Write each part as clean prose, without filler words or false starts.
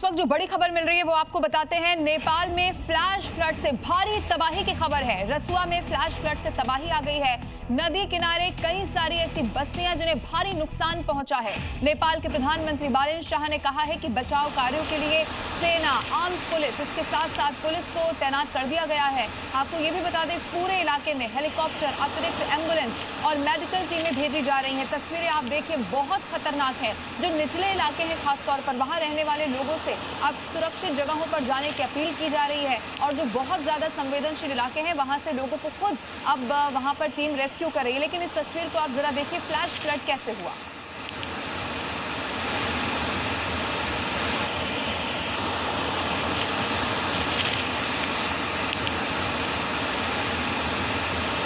इस वक्त जो बड़ी खबर मिल रही है वो आपको बताते हैं। नेपाल में फ्लैश फ्लड से भारी तबाही की खबर है। रसुआ में फ्लैश फ्लड से तबाही आ गई है। नदी किनारे कई सारी ऐसी बस्तियां जिन्हें भारी नुकसान पहुंचा है। नेपाल के प्रधानमंत्री बालेन शाह ने कहा है कि बचाव कार्यों के लिए सेना, आर्म्ड पुलिस, इसके साथ साथ पुलिस को तैनात कर दिया गया है। आपको ये भी बता दें, इस पूरे इलाके में हेलीकॉप्टर, अतिरिक्त एम्बुलेंस और मेडिकल टीमें भेजी जा रही हैं। तस्वीरें आप देखिए, बहुत खतरनाक है। जो निचले इलाके हैं खासतौर पर, वहां रहने वाले लोगों से अब सुरक्षित जगहों पर जाने की अपील की जा रही है। और जो बहुत ज्यादा संवेदनशील इलाके हैं वहां से लोगों को खुद अब वहां पर टीम रेस्क्यू कर रही है। लेकिन इस तस्वीर को आप जरा देखिए, फ्लैश फ्लड कैसे हुआ।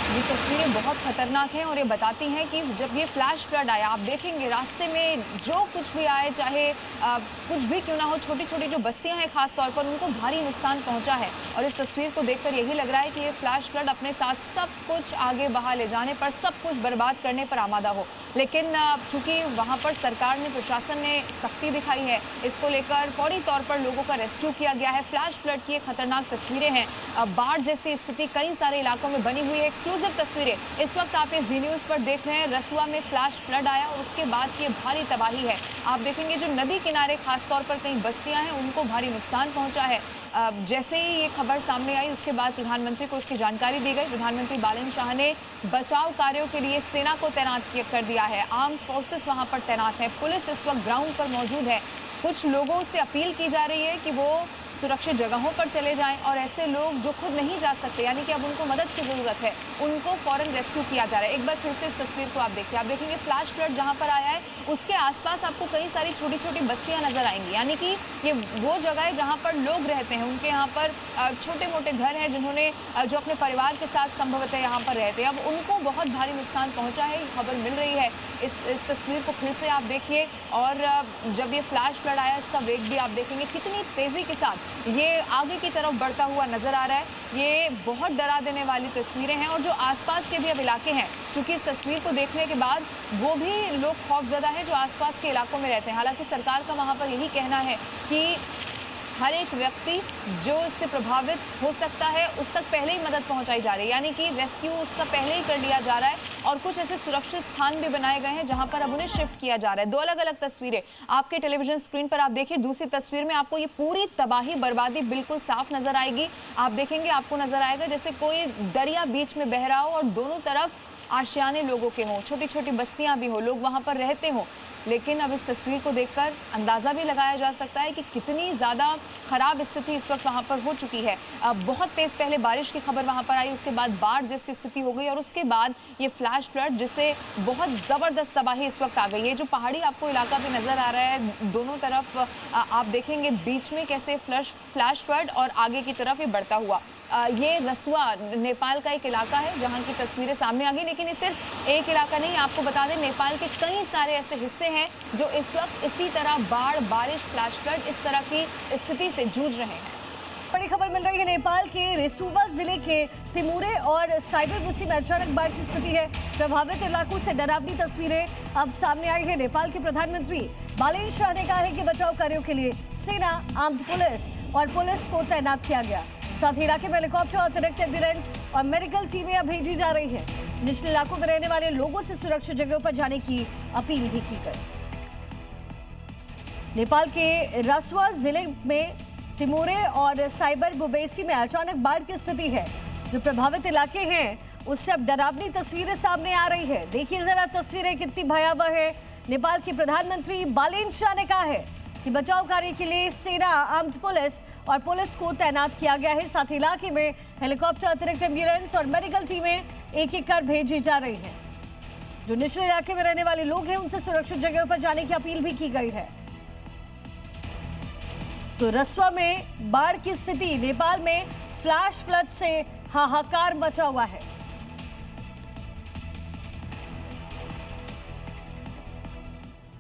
ये तस्वीरें बहुत खतरनाक हैं और ये बताती हैं कि जब ये फ्लैश फ्लड आया, आप देखेंगे रास्ते में जो कुछ भी आए, चाहे कुछ भी क्यों ना हो, छोटी छोटी जो बस्तियां हैं खास तौर पर, उनको भारी नुकसान पहुंचा है। और इस तस्वीर को देखकर यही लग रहा है कि ये फ्लैश फ्लड अपने साथ सब कुछ आगे बहा ले जाने पर, सब कुछ बर्बाद करने पर आमादा हो। लेकिन चूंकि वहाँ पर सरकार ने, प्रशासन ने सख्ती दिखाई है, इसको लेकर फौरी तौर पर लोगों का रेस्क्यू किया गया है। फ्लैश फ्लड की खतरनाक तस्वीरें हैं। बाढ़ जैसी स्थिति कई सारे इलाकों में बनी हुई है। एक्सक्लूसिव तस्वीरें इस वक्त आप ये जी न्यूज़ पर देख रहे हैं। रसुआ में फ्लैश फ्लड आया और उसके बाद की भारी तबाही है। आप देखेंगे जो नदी किनारे खासतौर पर कई बस्तियां हैं, उनको भारी नुकसान पहुंचा है। जैसे ही ये खबर सामने आई, उसके बाद प्रधानमंत्री को इसकी जानकारी दी गई। प्रधानमंत्री बालेन शाह ने बचाव कार्यों के लिए सेना को तैनात कर दिया है। आर्म्ड फोर्सेस वहां पर तैनात है। पुलिस इस वक्त ग्राउंड पर मौजूद है। कुछ लोगों से अपील की जा रही है कि वो सुरक्षित जगहों पर चले जाएं और ऐसे लोग जो खुद नहीं जा सकते, यानी कि अब उनको मदद की ज़रूरत है, उनको फौरन रेस्क्यू किया जा रहा है। एक बार फिर से इस तस्वीर को आप देखिए। आप देखेंगे फ्लैश फ्लड जहां पर आया है, उसके आसपास आपको कई सारी छोटी छोटी बस्तियां नजर आएंगी। यानी कि ये वो जगह है जहां पर लोग रहते हैं। उनके यहाँ पर छोटे मोटे घर हैं, जिन्होंने जो अपने परिवार के साथ संभवतः यहाँ पर रहते हैं। अब उनको बहुत भारी नुकसान पहुँचा है, ये खबर मिल रही है। इस तस्वीर को फिर से आप देखिए। और जब ये फ्लैश फ्लड आया, इसका वेग भी आप देखेंगे कितनी तेज़ी के साथ ये आगे की तरफ बढ़ता हुआ नजर आ रहा है। ये बहुत डरा देने वाली तस्वीरें हैं। और जो आसपास के भी अब इलाके हैं, क्योंकि इस तस्वीर को देखने के बाद वो भी लोग खौफजदा हैं जो आसपास के इलाकों में रहते हैं। हालांकि सरकार का वहाँ पर यही कहना है कि हर एक व्यक्ति जो इससे प्रभावित हो सकता है, उस तक पहले ही मदद पहुंचाई जा रही है, यानी कि रेस्क्यू उसका पहले ही कर लिया जा रहा है। और कुछ ऐसे सुरक्षित स्थान भी बनाए गए हैं जहां पर अब उन्हें शिफ्ट किया जा रहा है। दो अलग अलग तस्वीरें आपके टेलीविजन स्क्रीन पर आप देखिए। दूसरी तस्वीर में आपको ये पूरी तबाही, बर्बादी बिल्कुल साफ नजर आएगी। आप देखेंगे, आपको नजर आएगा जैसे कोई दरिया बीच में बह रहा हो और दोनों तरफ आशियाने लोगों के हों, छोटी छोटी बस्तियां भी हो, लोग वहां पर रहते हों। लेकिन अब इस तस्वीर को देखकर अंदाज़ा भी लगाया जा सकता है कि कितनी ज़्यादा ख़राब स्थिति इस वक्त वहाँ पर हो चुकी है। बहुत तेज़ पहले बारिश की खबर वहाँ पर आई, उसके बाद बाढ़ जैसी स्थिति हो गई और उसके बाद ये फ्लैश फ्लड, जिससे बहुत ज़बरदस्त तबाही इस वक्त आ गई है। जो पहाड़ी आपको इलाका भी नज़र आ रहा है, दोनों तरफ आप देखेंगे बीच में कैसे फ्लैश फ्लड और आगे की तरफ ये बढ़ता हुआ। ये रसुआ नेपाल का एक इलाका है जहाँ की तस्वीरें सामने आ गई। लेकिन ये सिर्फ एक इलाका नहीं, आपको बता दें नेपाल के कई सारे ऐसे हिस्से हैं जो इस वक्त इसी तरह बाढ़, बारिश, फ्लैश फ्लड, इस तरह की स्थिति से जूझ रहे हैं। बड़ी खबर मिल रही है। नेपाल के रेसुवा जिले के तिमुरे और साइबरबुसी में अचानक बाढ़ की स्थिति है। प्रभावित इलाकों से डरावनी तस्वीरें अब सामने आई है। नेपाल के प्रधानमंत्री बालेन शाह ने कहा है कि बचाव कार्यों के लिए सेना, आर्म्ड पुलिस और पुलिस को तैनात किया गया। साथ ही इलाके में हेलीकॉप्टर, अतिरिक्त एम्बुलेंस और मेडिकल टीमें भेजी जा रही हैं। निचले इलाकों में रहने वाले लोगों से सुरक्षित जगहों पर जाने की अपील भी की गई। नेपाल के रसुआ जिले में तिमुरे और साइबरबुसी में अचानक बाढ़ की स्थिति है। जो प्रभावित इलाके हैं, उससे अब डरावनी तस्वीरें सामने आ रही है। देखिए जरा तस्वीरें कितनी भयावह है। नेपाल के प्रधानमंत्री बालेन शाह ने कहा है कि बचाव कार्य के लिए सेना, आर्म्ड पुलिस और पुलिस को तैनात किया गया है। साथ ही इलाके में हेलीकॉप्टर, अतिरिक्त एम्बुलेंस और मेडिकल टीमें एक एक कर भेजी जा रही हैं। जो निचले इलाके में रहने वाले लोग हैं, उनसे सुरक्षित जगहों पर जाने की अपील भी की गई है। तो रसुआ में बाढ़ की स्थिति, नेपाल में फ्लैश फ्लड से हाहाकार मचा हुआ है।